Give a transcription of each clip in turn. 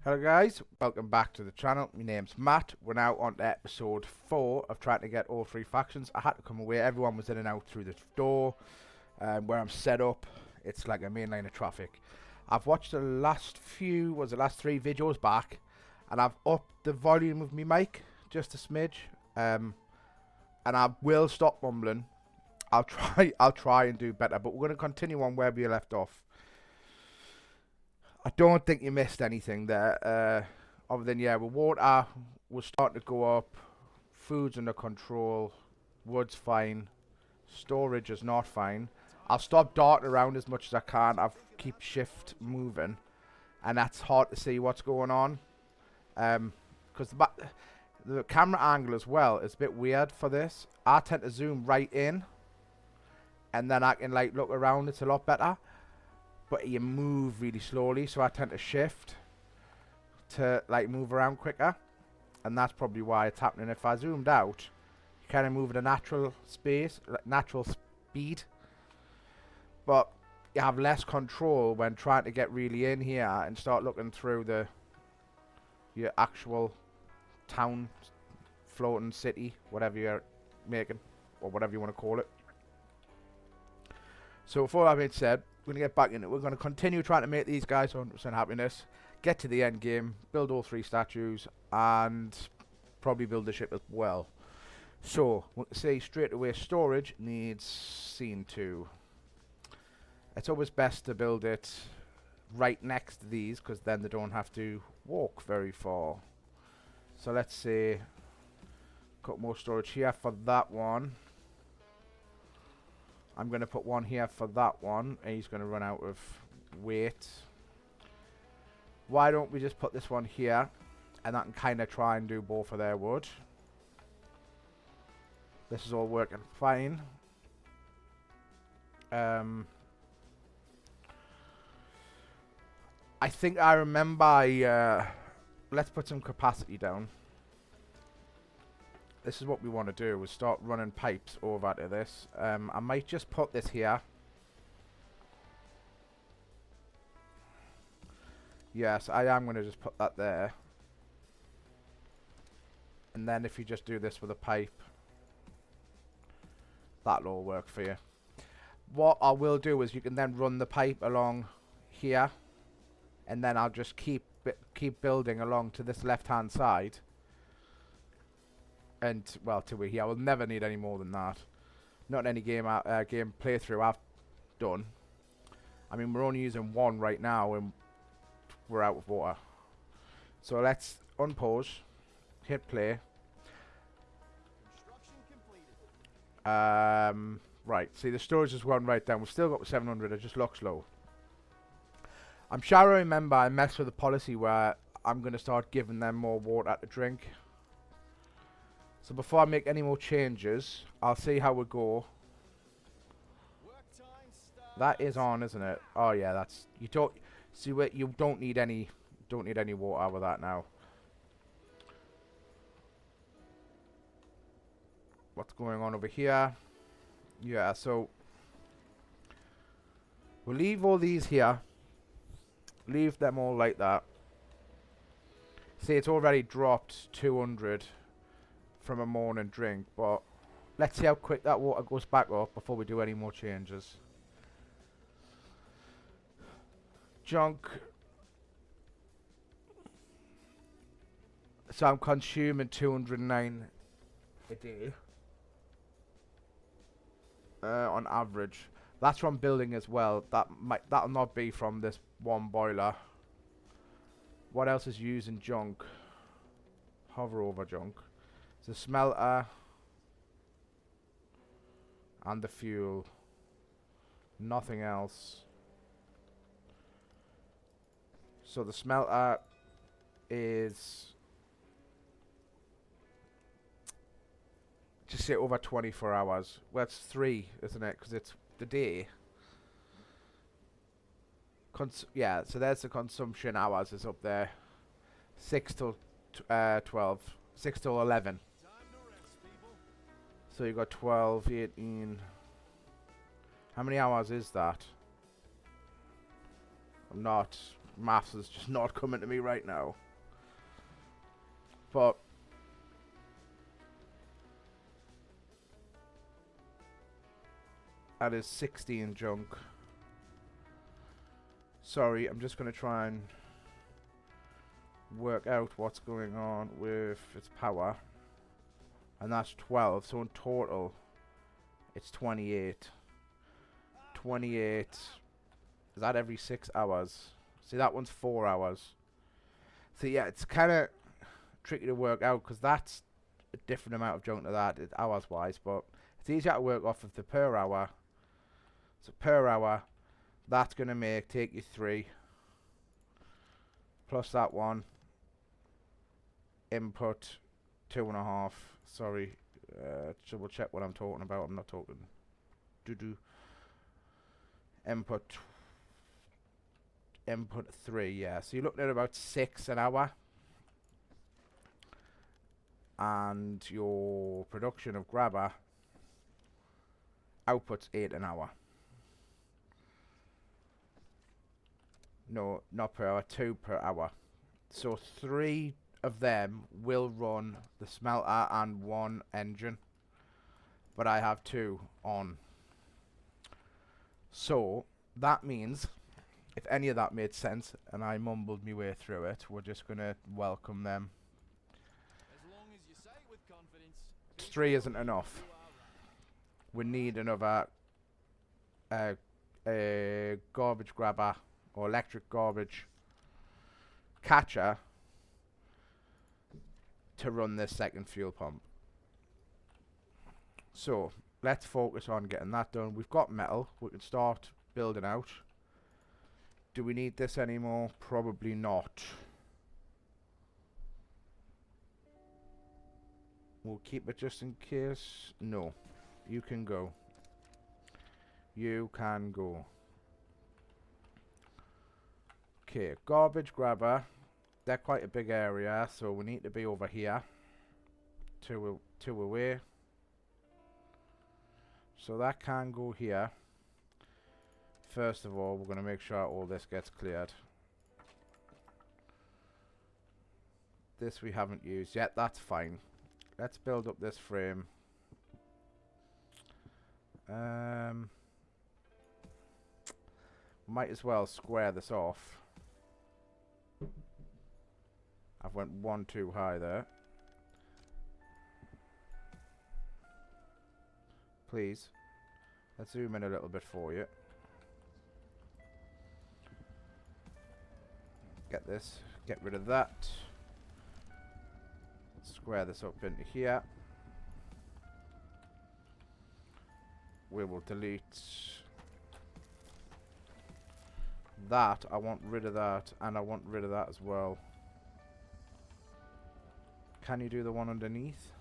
Hello guys, welcome back to the channel. My name's Matt. We're now on to episode 4 of trying to get all 3 factions. I had to come away, everyone was in and out through the door. Where I'm set up, it's like a main line of traffic. I've watched the last 3 videos back, and I've upped the volume of my mic just a smidge. And I will stop mumbling. I'll try and do better, but we're going to continue on where we left off. I don't think you missed anything there, other than, yeah, the water was starting to go up, food's under control, wood's fine, storage is not fine. I'll stop darting around as much as I can. I'll keep shift moving, and that's hard to see what's going on, because the camera angle as well is a bit weird for this. I tend to zoom right in, and then I can like look around. It's a lot better. But you move really slowly, so I tend to shift to like move around quicker, and that's probably why it's happening. If I zoomed out, you kind of move at a natural natural speed, but you have less control when trying to get really in here and start looking through your actual town, floating city, whatever you're making, or whatever you want to call it. So with all that being said, we're going to get back in it. We're going to continue trying to make these guys 100% happiness, get to the end game, build all 3 statues, and probably build the ship as well. So, we'll say straight away, storage needs scene 2. It's always best to build it right next to these, because then they don't have to walk very far. So let's say, got more storage here for that one. I'm going to put one here for that one, and he's going to run out of weight. Why don't we just put this one here, and I can kind of try and do both of their wood. This is all working fine. I think I remember, let's put some capacity down. This is what we want to do, is start running pipes over to this. I might just put this here. Yes, I am going to just put that there. And then if you just do this with a pipe, that'll all work for you. What I will do is you can then run the pipe along here. And then I'll just keep building along to this left-hand side. And, well, till we're here. I will never need any more than that. Not in any game playthrough I've done. I mean, we're only using 1 right now, and we're out of water. So let's unpause, hit play. Right, see, the storage has gone right down. We've still got 700, it just looks low. I'm sure I remember I messed with the policy where I'm going to start giving them more water to drink. So before I make any more changes, I'll see how we go. That is on, isn't it? Oh yeah, that's, you don't see what, you don't need any water with that now. What's going on over here? Yeah, so we'll leave all these here. Leave them all like that. See, it's already dropped 200 from a morning drink, but let's see how quick that water goes back up before we do any more changes. Junk. So I'm consuming 209 a day on average. That's from building as well. That'll not be from this one boiler. What else is using junk? Hover over junk. The smelter and the fuel, nothing else. So the smelter is just say over 24 hours. Well, it's 3, isn't it? Because it's the day. Yeah, so there's the consumption hours is up there. 6 till 12. 6 till 11. So you got 12, 18. How many hours is that? I'm not Maths is just not coming to me right now. But that is 16 junk. Sorry, I'm just going to try and work out what's going on with its power. And that's 12. So in total, it's 28. 28. Is that every 6 hours? See, that one's 4 hours. So yeah, it's kind of tricky to work out because that's a different amount of junk to that hours-wise. But it's easier to work off of the per hour. So per hour, that's going to take you 3. Plus that one. Input 2.5. Sorry. Double check what I'm talking about. I'm not talking. Input 3. Yeah. So you're looking at about 6 an hour. And your production of grabber outputs 8 an hour. No, not per hour, 2 per hour. So 3 of them will run the smelter and 1 engine. But I have 2 on. So that means, if any of that made sense, and I mumbled my way through it, we're just going to welcome them. As long as you say it with confidence. 3 isn't enough. We need another garbage grabber or electric garbage catcher to run this second fuel pump. So let's focus on getting that done. We've got metal. We can start building out. Do we need this anymore? Probably not. We'll keep it just in case. No. You can go. You can go. Okay, garbage grabber. They're quite a big area, so we need to be over here. 2 away. So that can go here. First of all, we're going to make sure all this gets cleared. This we haven't used yet. That's fine. Let's build up this frame. Might as well square this off. I've went 1 too high there. Please. Let's zoom in a little bit for you. Get this. Get rid of that. Square this up into here. We will delete that. I want rid of that, and I want rid of that as well. Can you do the one underneath?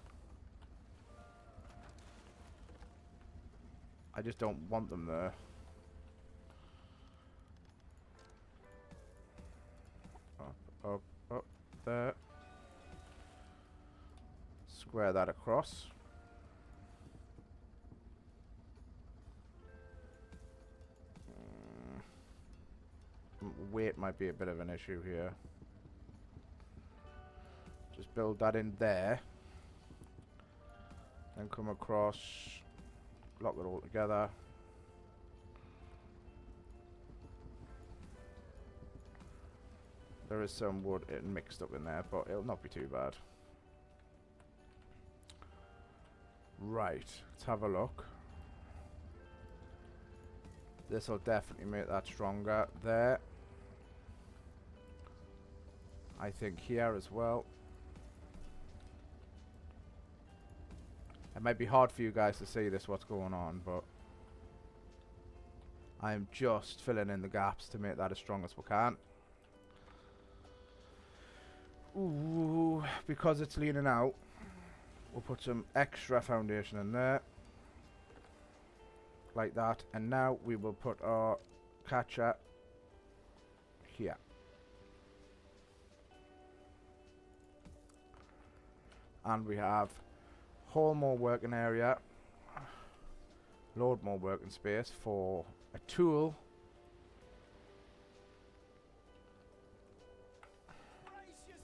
I just don't want them there. Up, up, there. Square that across. Weight might be a bit of an issue here. Just build that in there. Then come across. Lock it all together. There is some wood mixed up in there, but it'll not be too bad. Right, let's have a look. This will definitely make that stronger there. I think here as well. It might be hard for you guys to see this, what's going on, but I'm just filling in the gaps to make that as strong as we can. Ooh, because it's leaning out, we'll put some extra foundation in there. Like that. And now we will put our catcher here. And we have whole more working area, load more working space for a tool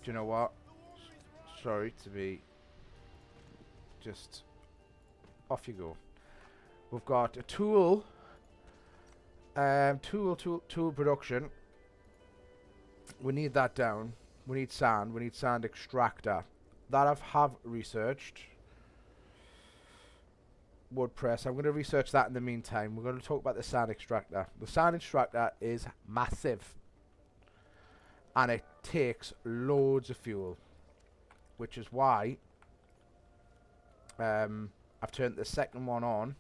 Do you know what? Sorry to be just off you go. We've got a tool tool production. We need that down. We need sand. We need sand extractor. That I have researched. WordPress. I'm going to research that in the meantime. We're going to talk about the sand extractor. The sand extractor is massive. And it takes loads of fuel. Which is why I've turned the second one on.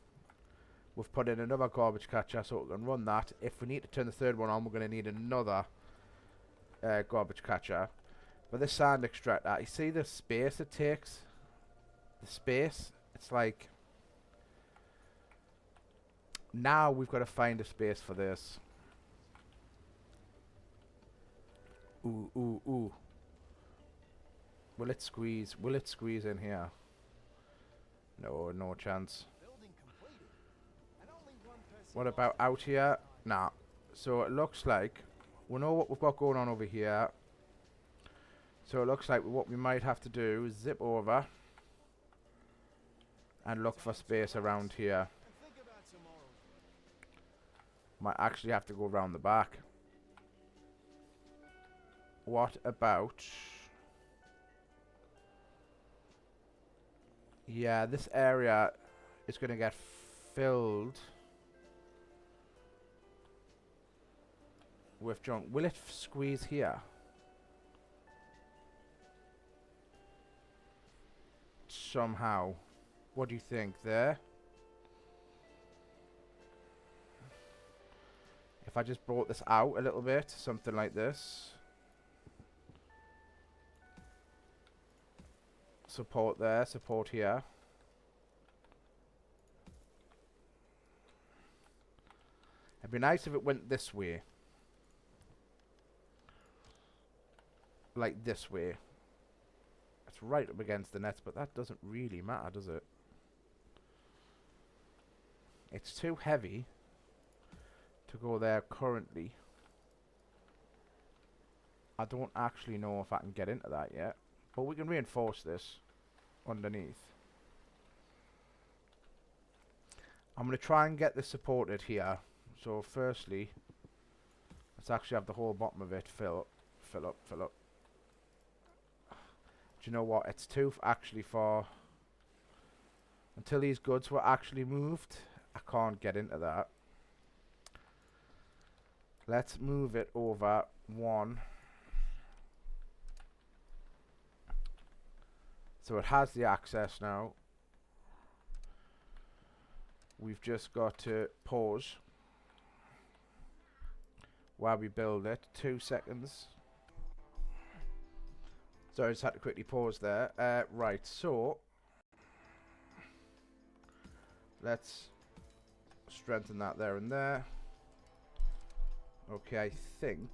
We've put in another garbage catcher so we can run that. If we need to turn the third one on, we're going to need another garbage catcher. But the sand extractor, you see the space it takes? The space? It's like... Now we've got to find a space for this. Ooh, ooh, ooh. Will it squeeze? Will it squeeze in here? No, no chance. What about out here? Nah. So it looks like we know what we've got going on over here. So it looks like what we might have to do is zip over and look for space around here. Might actually have to go around the back. What about... Yeah, this area is going to get filled with junk. Will it squeeze here? Somehow. What do you think there? If I just brought this out a little bit, something like this. Support there, support here. It'd be nice if it went this way. Like this way. It's right up against the nets, but that doesn't really matter, does it? It's too heavy to go there currently. I don't actually know if I can get into that yet. But we can reinforce this underneath. I'm going to try and get this supported here. So firstly, let's actually have the whole bottom of it fill up, fill up, fill up. Do you know what? It's too actually for... Until these goods were actually moved, I can't get into that. Let's move it over one. So it has the access now. We've just got to pause while we build it. 2 seconds. Sorry, I just had to quickly pause there. Right, so let's strengthen that there and there. Okay, I think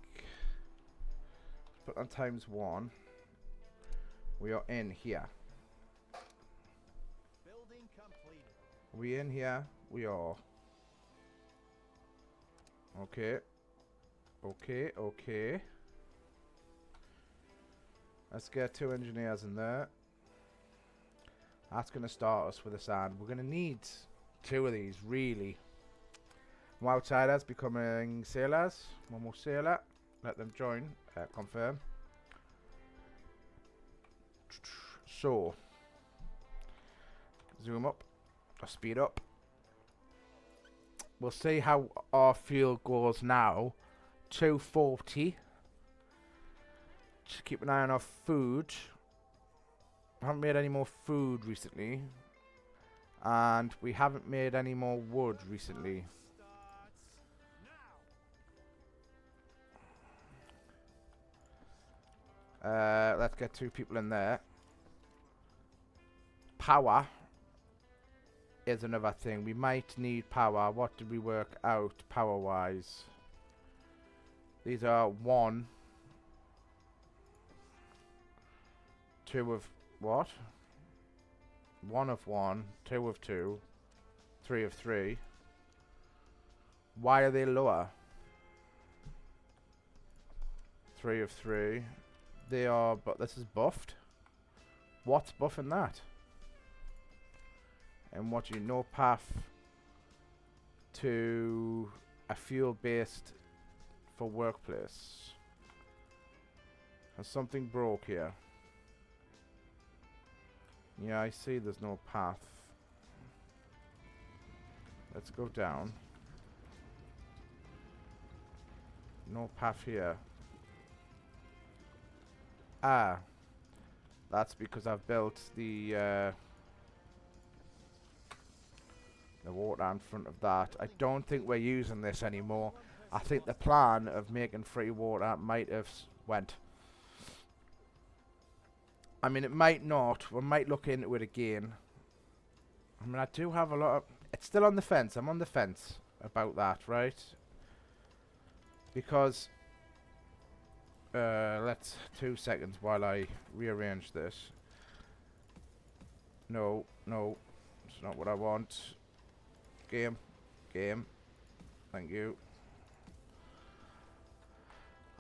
put on ×1. We are in here. Building completed. We in here? We are. Okay. Okay, okay. Let's get 2 engineers in there. That's going to start us with a sand. We're going to need 2 of these, really. More outsiders becoming sailors. One more sailor. Let them join. Confirm. So, zoom up, or speed up. We'll see how our fuel goes now. 240. Just keep an eye on our food. I haven't made any more food recently. And we haven't made any more wood recently. Let's get 2 people in there. Power is another thing. We might need power. What did we work out power-wise? These are 1, 2 of what? 1 of 1, 2 of 2, 3 of 3. Why are they lower? 3 of 3. They are, but this is buffed. What's buffing that? And what do you know? Path to a fuel-based for workplace. Has something broke here? Yeah, I see there's no path. Let's go down. No path here. Ah. That's because I've built the water in front of that. I don't think we're using this anymore. I think the plan of making free water might have went. I mean, it might not. We might look into it again. I mean, I do have a lot of... It's still on the fence. I'm on the fence about that, right? Because... let's... 2 seconds while I rearrange this. No, no. It's not what I want. Game. Game. Thank you.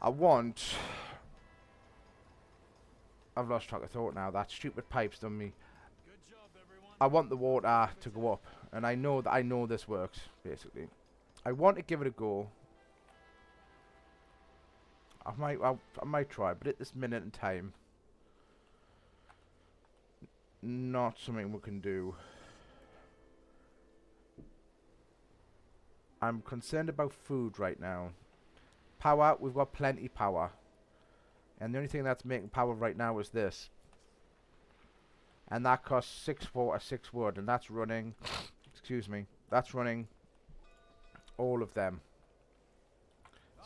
I want... I've lost track of thought now. That stupid pipe's done me. Good job, everyone. I want the water to go up. And I know that this works, basically. I want to give it a go. I might try, but at this minute in time, not something we can do. I'm concerned about food right now. Power, we've got plenty power. And the only thing that's making power right now is this. And that costs 6 water, 6 wood, and that's running, excuse me, that's running all of them.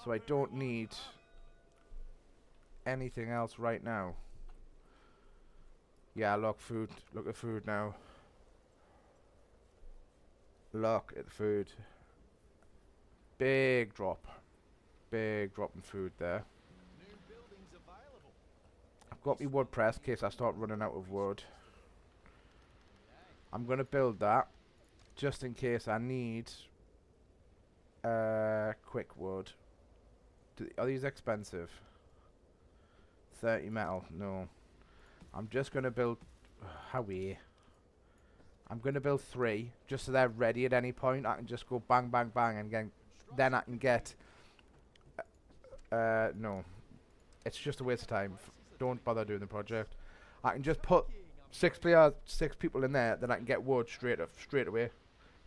So I don't need anything else right now. Yeah, look at food now. Look at food. Big drop in food there. New buildings available. I've got my wood press in case I start running out of wood. I'm gonna build that just in case I need quick wood. Are these expensive? 30 metal, no. I'm just gonna build I'm gonna build 3 just so they're ready at any point. I can just go bang bang bang and then I can get no. It's just a waste of time. Don't bother doing the project. I can just put 6 people in there, then I can get wood straight away.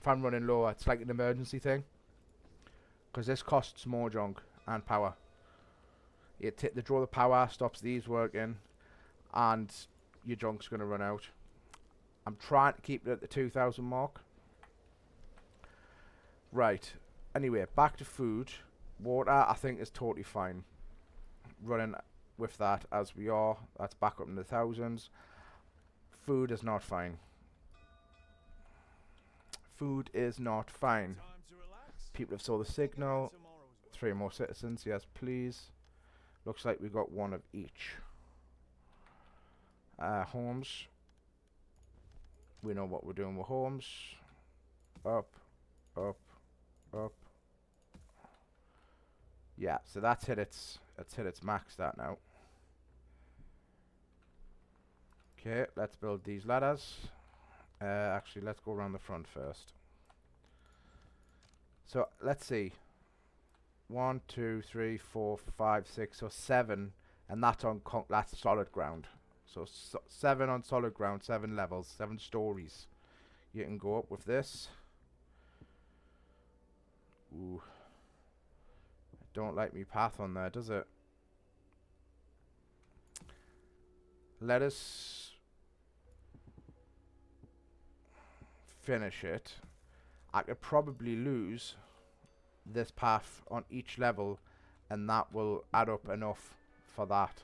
If I'm running low, it's like an emergency thing. Because this costs more junk and power. They draw the power, stops these working, and your junk's going to run out. I'm trying to keep it at the 2,000 mark. Right. Anyway, back to food. Water, I think, is totally fine. Running with that as we are. That's back up in the thousands. Food is not fine. Food is not fine. Time to relax. People have saw the signal. Tomorrow's work. 3 more citizens, yes please. Looks like we got 1 of each. Homes. We know what we're doing with homes. Up, up, up. Yeah, so that's hit its max that now. Okay, let's build these ladders. Actually, let's go around the front first. So let's see. 1, 2, 3, 4, 5, 6, so 7, and that's on that's solid ground. So 7 on solid ground, 7 levels, 7 stories. You can go up with this. Ooh, don't like me path on there, does it? Let us finish it. I could probably lose this path on each level, and that will add up enough for that.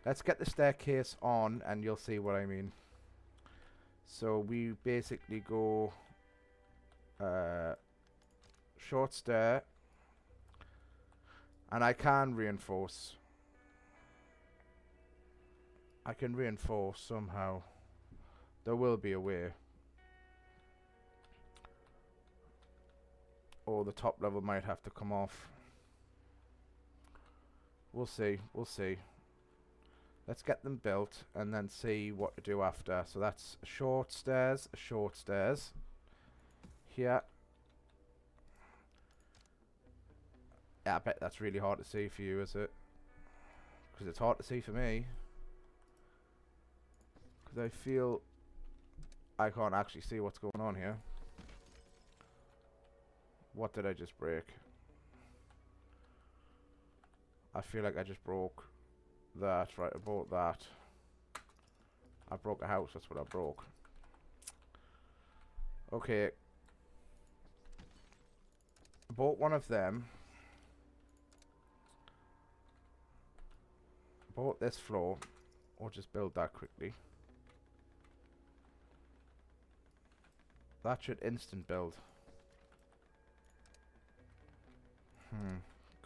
Let's get the staircase on and you'll see what I mean. So we basically go short stair, and I can reinforce. I can reinforce somehow. There will be a way. Or the top level might have to come off. We'll see. We'll see. Let's get them built and then see what to do after. So that's a short stairs, a short stairs. Here. Yeah, I bet that's really hard to see for you, is it? Because it's hard to see for me. Because I feel I can't actually see what's going on here. What did I just break? I feel like I just broke that. Right, I broke that. I broke a house, that's what I broke. Okay. I bought one of them. Bought this floor. Or just build that quickly. That should instant build.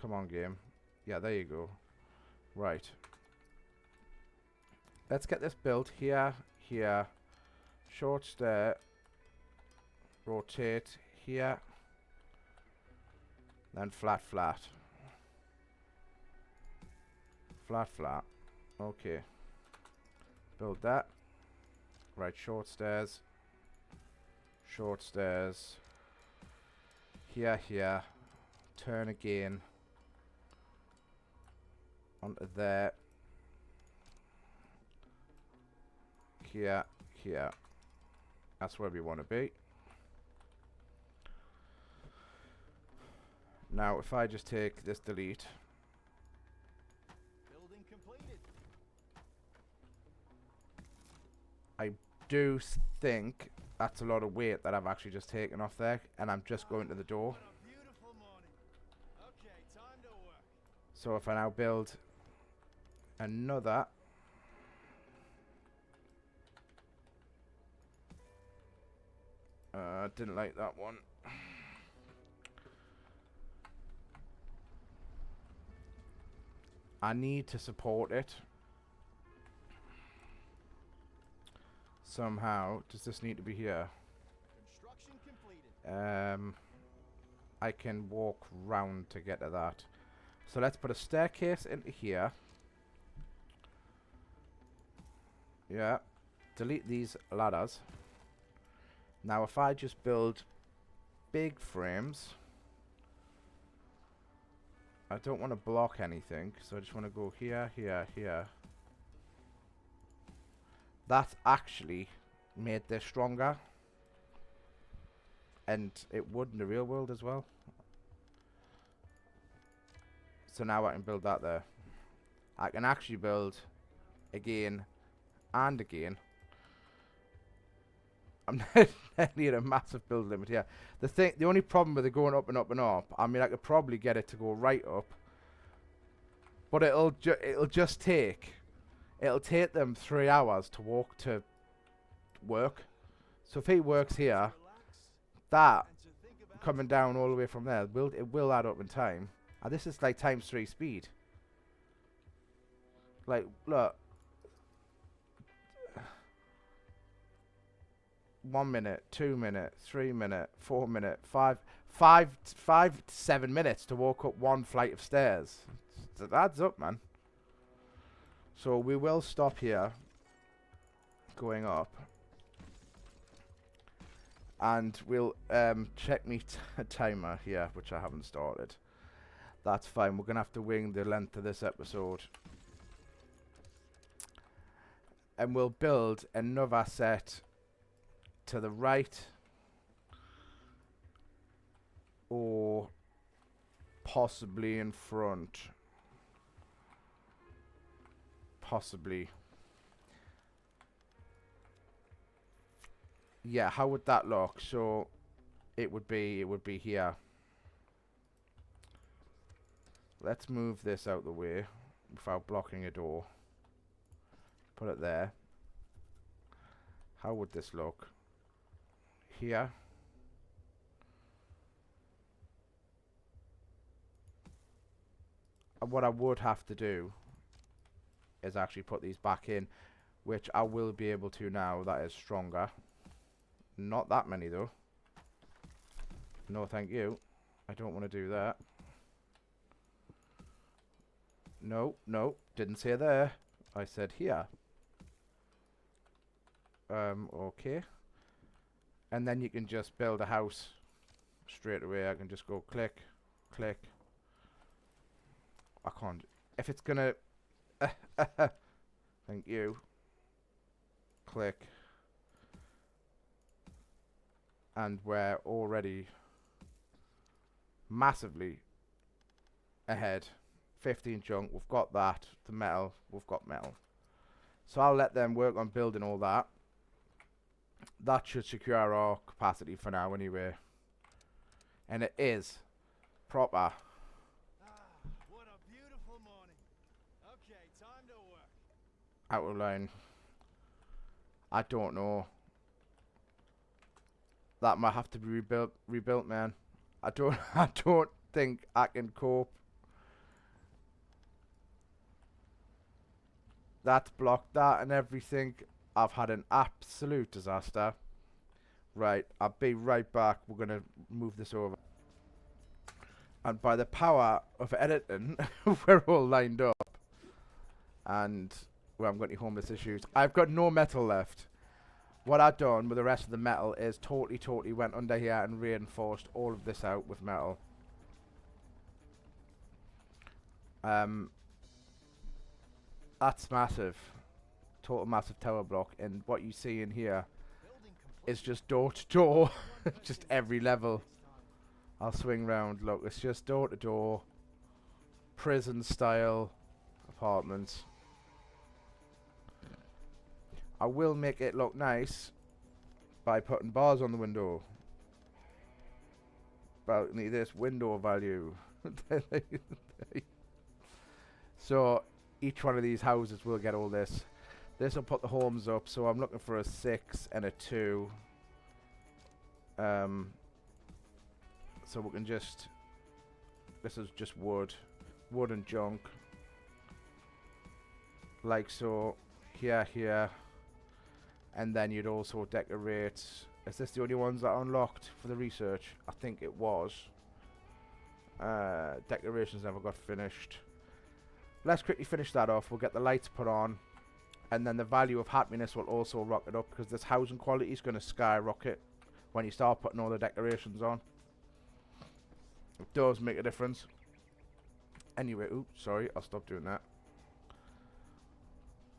Come on, game. Yeah, there you go. Right. Let's get this built here, here. Short stair. Rotate here. Then flat, flat. Flat, flat. Okay. Build that. Right, short stairs. Short stairs. Here, here. Turn again. Onto there. Here, here. That's where we want to be. Now, if I just take this delete. Building completed. I do think that's a lot of weight that I've actually just taken off there, and I'm just going to the door. What a beautiful morning. Okay, time to work. So if I now build another, didn't like that one. I need to support it somehow. Does this need to be here? Construction completed. I can walk round to get to that. So let's put a staircase into here. Yeah. Delete these ladders. Now if I just build big frames, I don't want to block anything, so I just want to go here, here, here. That's actually made this stronger. And it would in the real world as well. So now I can build that there. I can actually build again and again. I'm nearly at a massive build limit here. The only problem with it going up and up and up, I mean, I could probably get it to go right up, but it'll take them 3 hours to walk to work. So if he works here, Relax that and to think about coming down all the way from there, it will add up in time. And this is like ×3 speed. Like, look. 1 minute, 2 minute, 3 minute, 4 minute, 5 to 7 minutes to walk up one flight of stairs. That adds up, man. So we will stop here, going up, and we'll check me timer here, which I haven't started. That's fine. We're gonna have to wing the length of this episode, and we'll build another set to the right, or possibly in front. Possibly. Yeah, how would that look? So it would be here. Let's move this out the way without blocking a door. Put it there. How would this look? Here. And what I would have to do is actually put these back in, which I will be able to now. That is stronger. Not that many though. No thank you. I don't want to do that. No, no, didn't say there. I said here. Okay. And then you can just build a house straight away. I can just go click, click. I can't. If it's gonna... Thank you. Click. And we're already massively ahead. 15 junk, we've got that. The metal, we've got metal. So I'll let them work on building all that. That should secure our capacity for now anyway. And it is proper. Ah, what a beautiful morning. Okay, time to work. Out of line. I don't know. That might have to be rebuilt, man. I don't think I can cope. That's blocked that and everything. I've had an absolute disaster. Right, I'll be right back. We're gonna move this over. And by the power of editing, we're all lined up. And well, I'm got any homeless issues. I've got no metal left. What I've done with the rest of the metal is totally went under here and reinforced all of this out with metal. That's massive. Total massive tower block. And what you see in here is just door to door. Just every level. I'll swing round. Look, it's just door to door. Prison style apartments. I will make it look nice by putting bars on the window. Balcony this, window value. So each one of these houses will get all this. This will put the homes up, so I'm looking for a 6 and a 2. So we can just... This is just wood. Wood and junk. Like so. Here. And then you'd also decorate... Is this the only ones that are unlocked for the research? I think it was. Decorations never got finished. Let's quickly finish that off. We'll get the lights put on. And then the value of happiness will also rocket up, because this housing quality is going to skyrocket when you start putting all the decorations on. It does make a difference. Anyway, oops, sorry, I'll stop doing that.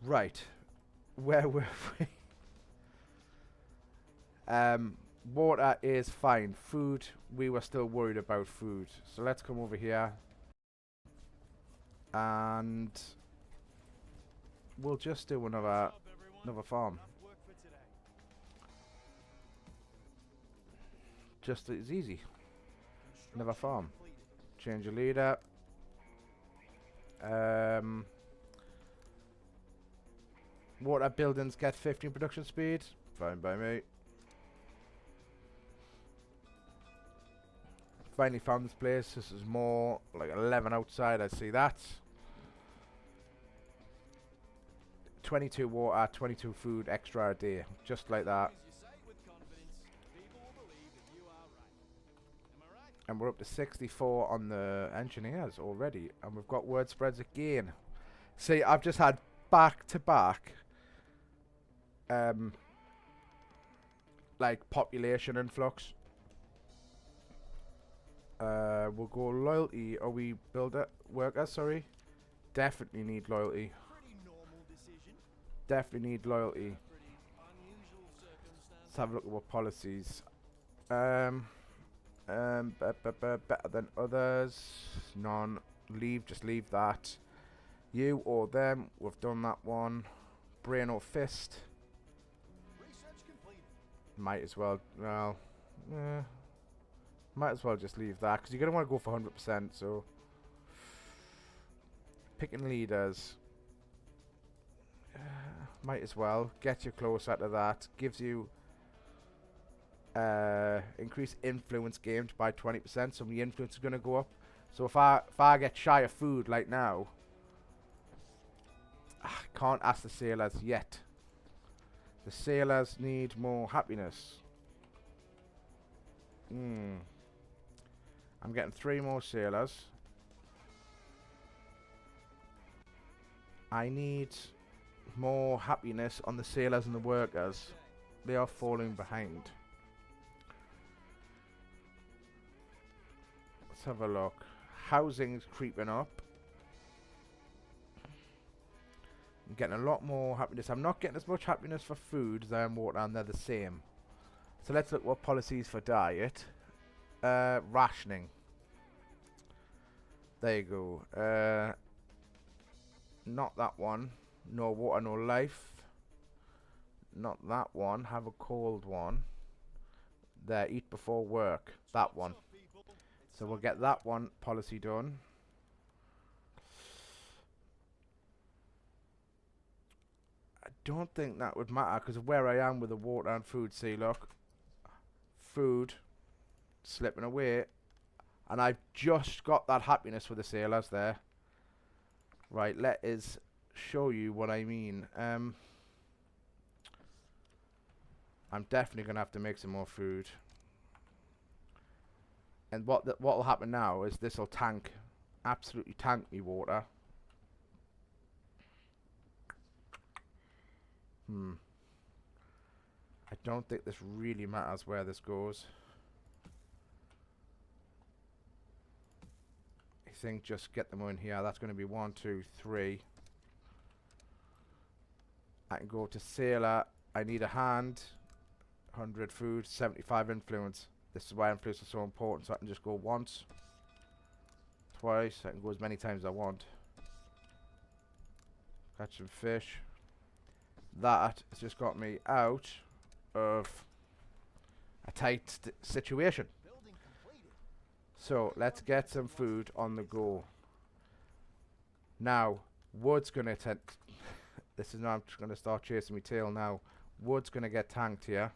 Right. Where were we? Water is fine. Food, we were still worried about food. So let's come over here. And we'll just do another farm. Just as easy. Another farm. Change your leader. Water buildings get 15 production speed. Fine by me. Finally found this place. This is more like 11 outside. I see that. 22 water, 22 food extra a day. Just like that. And we're up to 64 on the engineers already. And we've got word spreads again. See, I've just had back-to-back like population influx. We'll go loyalty. Are we builder workers? Sorry, definitely need loyalty. Definitely need loyalty. Let's have a look at what policies. Better than others. None. Leave. Just leave that. You or them. We've done that one. Brain or fist. Might as well. Well. Might as well just leave that, because you're going to want to go for 100%, so... Picking leaders. Might as well. Get you closer to that. Gives you... increased influence gained by 20%, so the influence is going to go up. So if I get shy of food like now... I can't ask the sailors yet. The sailors need more happiness. I'm getting 3 more sailors. I need more happiness on the sailors and the workers. They are falling behind. Let's have a look. Housing's creeping up. I'm getting a lot more happiness. I'm not getting as much happiness for food as I am water, and they're the same. So let's look what policies for diet. Rationing. There you go. Not that one. No water, no life. Not that one. Have a cold one. There, eat before work. That one. So we'll get that one policy done. I don't think that would matter because of where I am with the water and food. See, look. Food slipping away. And I've just got that happiness with the sailors there. Right, let us show you what I mean. I'm definitely going to have to make some more food. And what will happen now is this will tank, absolutely tank me water. I don't think this really matters where this goes. I think just get them in here. That's going to be 1, 2, 3. I can go to sailor. I need a hand. 100 food, 75 influence. This is why influence is so important. So I can just go once, twice. I can go as many times as I want. Catch some fish. That has just got me out of a tight situation. So let's get some food on the go. Now, wood's gonna this is now I'm just gonna start chasing my tail now. Wood's gonna get tanked here.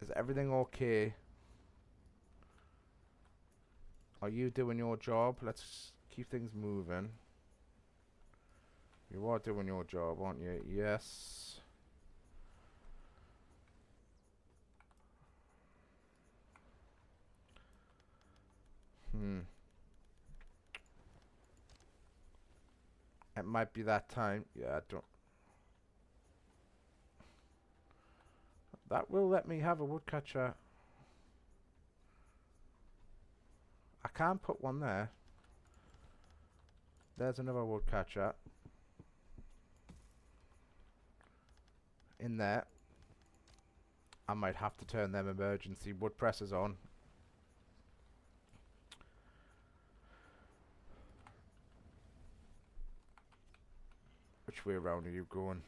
Is everything okay? Are you doing your job? Let's keep things moving. You are doing your job, aren't you? Yes. It might be that time. Yeah, I don't. That will let me have a woodcatcher. I can't put one there. There's another woodcatcher. In there. I might have to turn them emergency wood presses on. Which way around are you going?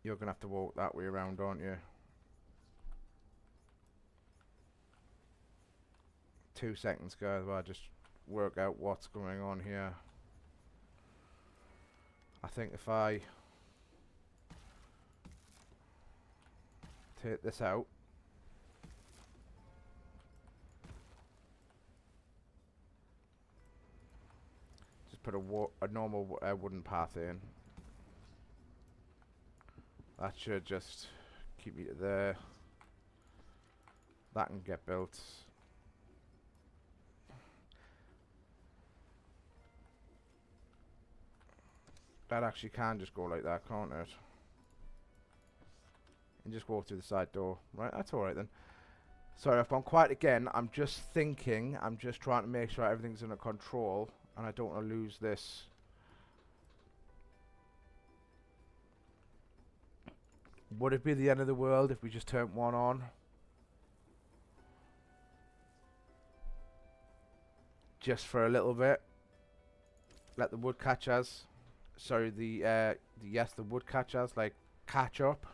You're going to have to walk that way around, aren't you? 2 seconds, guys, while I just work out what's going on here. I think if I take this out. Just put a normal wooden path in. That should just keep me there. That can get built. That actually can just go like that, can't it? And just walk through the side door. Right, that's alright then. Sorry, I've gone quiet again. I'm just thinking. I'm just trying to make sure everything's under control. And I don't want to lose this. Would it be the end of the world if we just turned one on? Just for a little bit. Let the woodcatchers, sorry, the woodcatchers, like, catch up.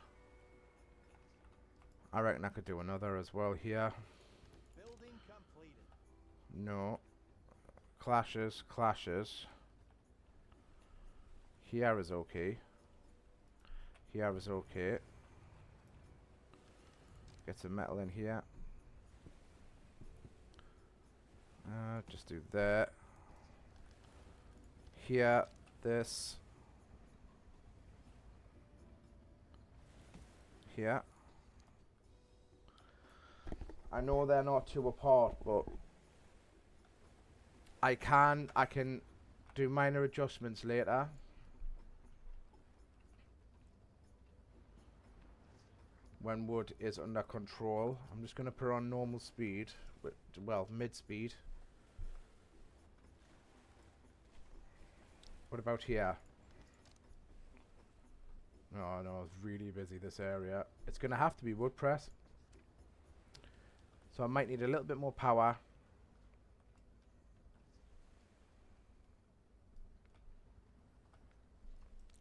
I reckon I could do another as well here. Building completed. No. Clashes. Here is okay. Here is okay. Get some metal in here. Just do that. Here, this. Here. I know they're not too apart, but I can do minor adjustments later. When wood is under control. I'm just going to put on normal speed. Well, mid speed. What about here? Oh no, it's really busy this area. It's going to have to be wood press. So I might need a little bit more power.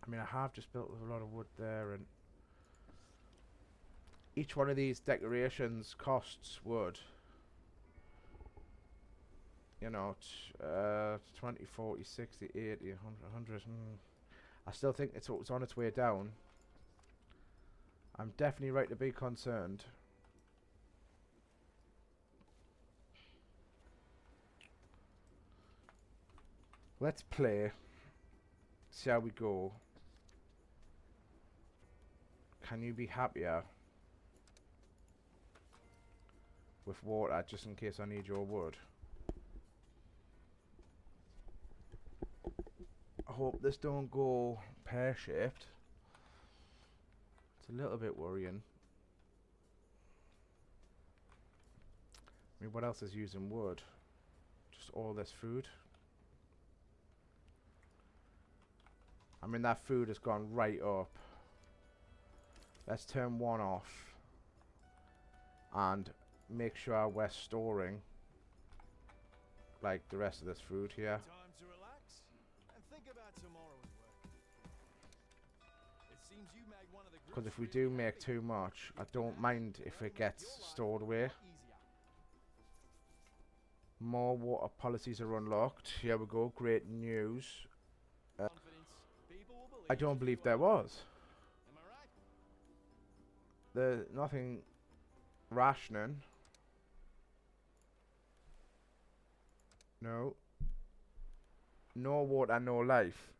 I mean, I have just built with a lot of wood there, and each one of these decorations costs wood. You know, 20, 40, 60, 80, 100, 100. I still think it's on its way down. I'm definitely right to be concerned. Let's play. See how we go. Can you be happier with water, just in case I need your wood? I hope this don't go pear-shaped. It's a little bit worrying. I mean, what else is using wood? Just all this food. I mean, that food has gone right up. Let's turn one off and make sure we're storing like the rest of this food here. Time to relax and think about tomorrow's work. It seems you made one of the Because if we do make too much, I don't mind if it gets stored away. More water policies are unlocked. Here we go. Great news. I don't believe there was. Am I right? There's nothing rationing. No. No water, no life.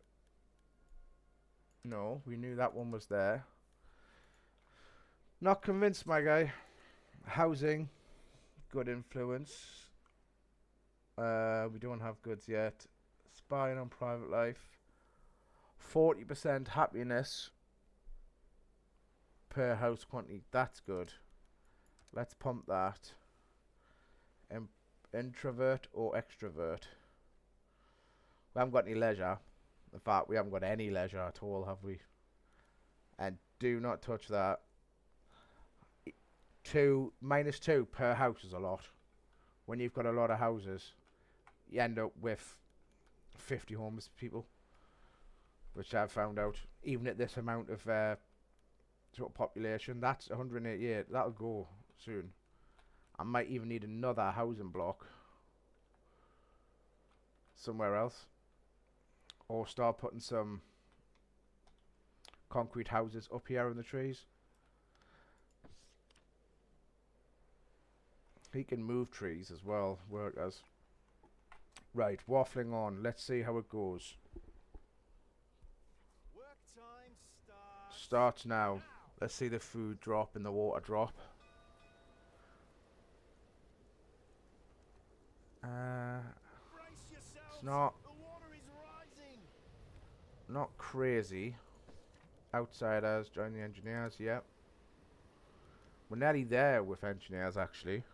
No, we knew that one was there. Not convinced, my guy. Housing. Good influence. We don't have goods yet. Spying on private life. 40% happiness per house quantity. That's good. Let's pump that. Introvert or extrovert? We haven't got any leisure. In fact, we haven't got any leisure at all, have we? And do not touch that. -2 per house is a lot. When you've got a lot of houses, you end up with 50 homeless people, which I've found out. Even at this amount of sort of population, that's 188. That'll go soon. I might even need another housing block somewhere else, or start putting some concrete houses up here in the trees. He can move trees as well, workers. Right, waffling on. Let's see how it goes. Work time Starts now. Let's see the food drop and the water drop. Brace yourselves. It's not The water is rising. crazy. Outsiders join the engineers. Yep. We're nearly there with engineers, actually.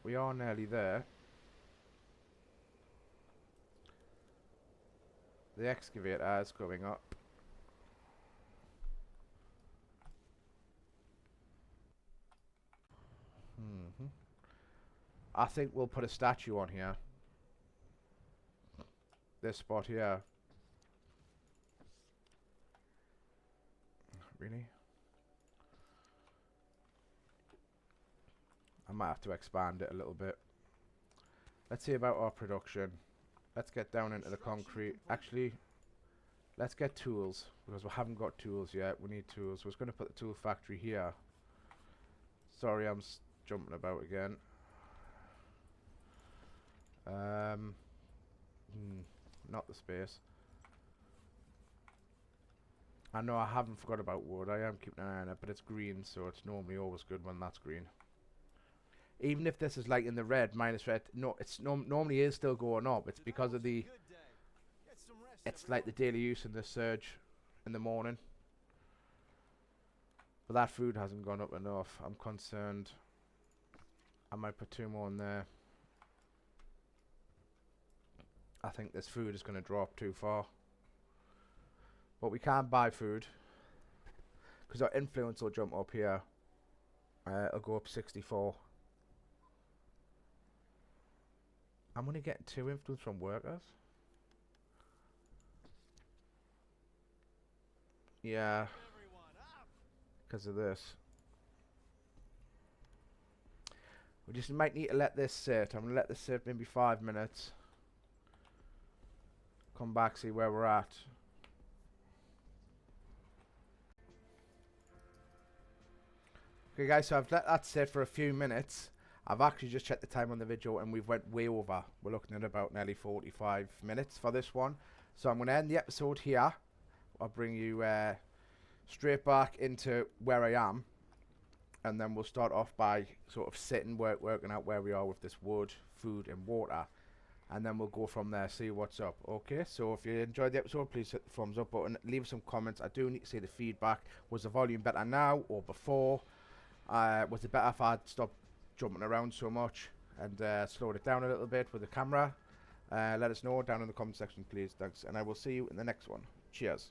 We are nearly there. The excavator is going up. I think we'll put a statue on here. This spot here. Really? I might have to expand it a little bit. Let's see about our production. Let's get down into the concrete. Actually, let's get tools, because we haven't got tools yet. We need tools. So I was going to put the tool factory here. Sorry, I'm jumping about again. Not the space. I know I haven't forgot about wood. I am keeping an eye on it, but it's green, so it's normally always good when that's green. Even if this is like in the red, minus red, no, it's normally is still going up. It's because of the, Good day. Get some rest, it's like the daily use and the surge in the morning. But that food hasn't gone up enough. I'm concerned. I might put 2 more in there. I think this food is going to drop too far. But we can't buy food, because our influence will jump up here. It'll go up 64. I'm only getting 2 influence from workers. Yeah, everyone. Up. because of this. We just might need to let this sit. I'm going to let this sit maybe 5 minutes. Come back, see where we're at. Okay guys, so I've let that sit for a few minutes. I've actually just checked the time on the video and we've went way over. We're looking at about nearly 45 minutes for this one. So I'm going to end the episode here. I'll bring you straight back into where I am. And then we'll start off by sort of sitting, working out where we are with this wood, food and water. And then we'll go from there, see what's up. Okay, so if you enjoyed the episode, please hit the thumbs up button. Leave some comments. I do need to see the feedback. Was the volume better now or before? Was it better if I'd stopped jumping around so much and slowed it down a little bit with the camera? Let us know down in the comment section, please. Thanks, and I will see you in the next one. Cheers.